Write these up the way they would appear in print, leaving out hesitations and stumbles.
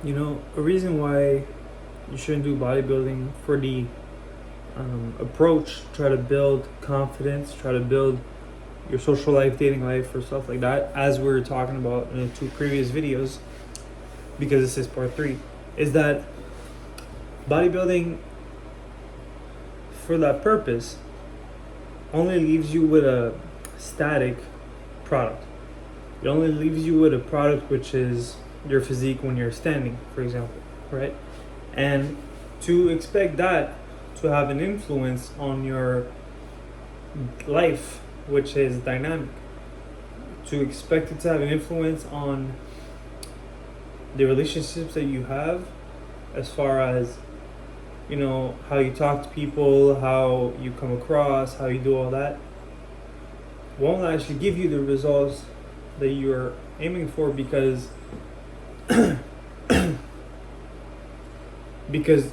A reason why you shouldn't do bodybuilding for the approach, try to build confidence, try to build your social life, dating life, or stuff like that, as we were talking about in the two previous videos, because this is part 3, is that bodybuilding for that purpose only leaves you with a static product. It only leaves you with a product which is your physique when you're standing, for example, right? And to expect that to have an influence on your life, which is dynamic, to expect it to have an influence on the relationships that you have, as far as how you talk to people, how you come across, how you do all that, won't actually give you the results that you're aiming for, because because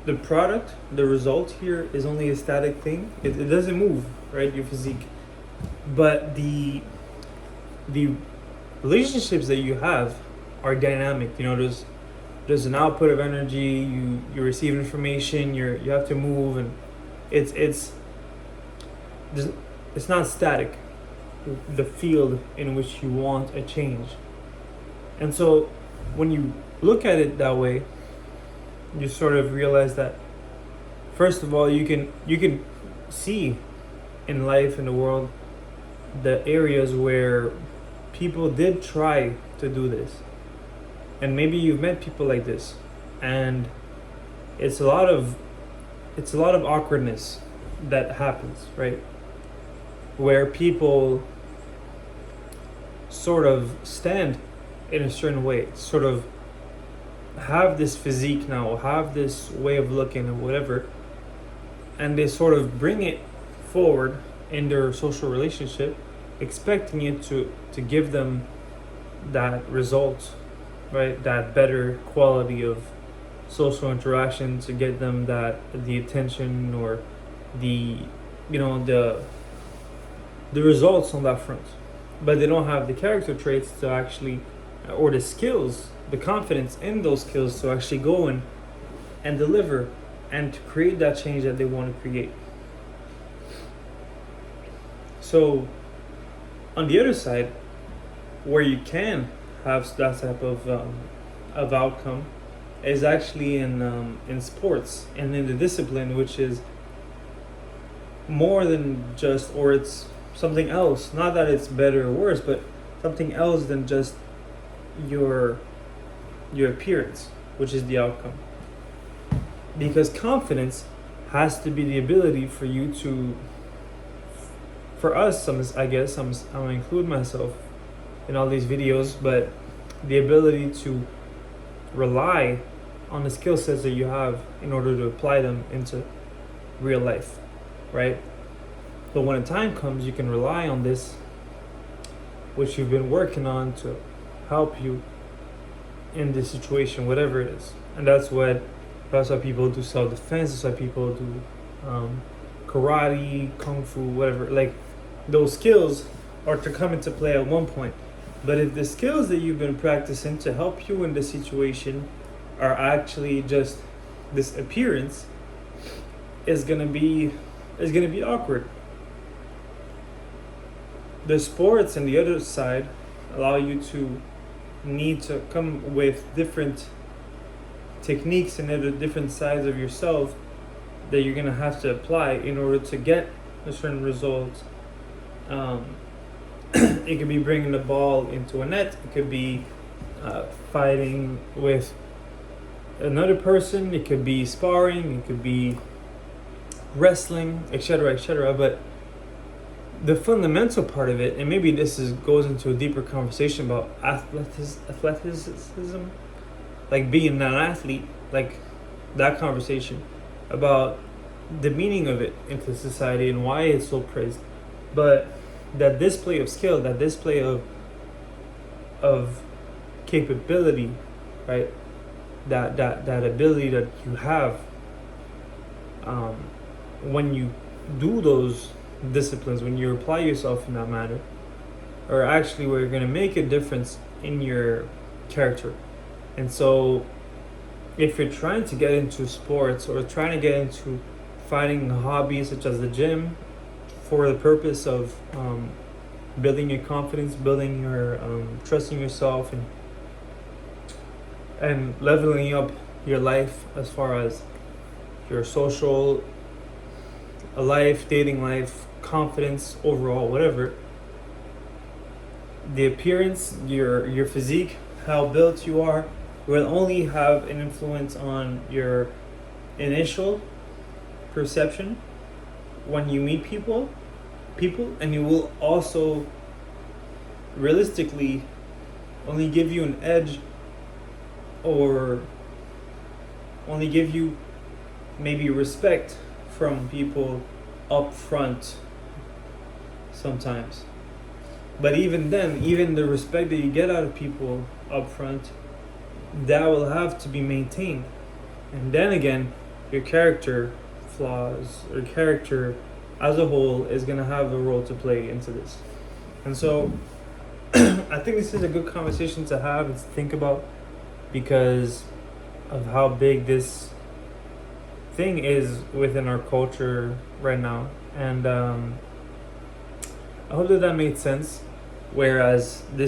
the product, the result here is only a static thing. It doesn't move, right? Your physique, but the relationships that you have are dynamic. There's an output of energy. You receive information. You have to move, and it's not static. The field in which you want a change, and so when you look at it that way, you sort of realize that, first of all, you can see in life, in the world, the areas where people did try to do this, and maybe you've met people like this, and it's a lot of awkwardness that happens, right? Where people sort of stand in a certain way, sort of have this physique now, have this way of looking or whatever, and they sort of bring it forward in their social relationship, expecting it to give them that result, right? That better quality of social interaction, to get them the attention, or the results on that front. But they don't have the character traits to actually, or the skills, the confidence in those skills to actually go in and deliver and to create that change that they want to create. So on the other side, where you can have that type of outcome, is actually in sports and in the discipline, which is more than just, or it's something else. Not that it's better or worse, but something else than just your appearance, which is the outcome. Because confidence has to be the ability for you to, for us, I'm gonna include myself in all these videos, but the ability to rely on the skill sets that you have in order to apply them into real life, right? But when a time comes, you can rely on this, which you've been working on, to help you in this situation, whatever it is. And that's why people do self-defense. That's why people do karate, kung fu, whatever. Like, those skills are to come into play at one point. But if the skills that you've been practicing to help you in this situation are actually just this appearance, is gonna be awkward. The sports and the other side allow you to need to come with different techniques and other different sides of yourself that you're gonna have to apply in order to get a certain result. It could be bringing the ball into a net. It could be fighting with another person. It could be sparring. It could be wrestling, etc., etc. But the fundamental part of it, and maybe this goes into a deeper conversation about athleticism, like being an athlete, like that conversation about the meaning of it into society and why it's so praised. But that display of skill, that display of capability, right? That ability that you have when you do those disciplines, when you apply yourself in that manner, are actually where you're going to make a difference in your character, And so if you're trying to get into sports or trying to get into finding hobbies such as the gym for the purpose of building your confidence, building your trusting yourself, and leveling up your life as far as your social life, dating life, confidence overall, whatever. The appearance, your physique, how built you are, will only have an influence on your initial perception when you meet people, and it will also realistically only give you an edge, or only give you maybe respect from people up front sometimes. But even then, even the respect that you get out of people up front, that will have to be maintained. And then again, your character flaws or character as a whole is going to have a role to play into this. And so I think this is a good conversation to have and to think about, because of how big this thing is within our culture right now. And I hope that made sense. Whereas this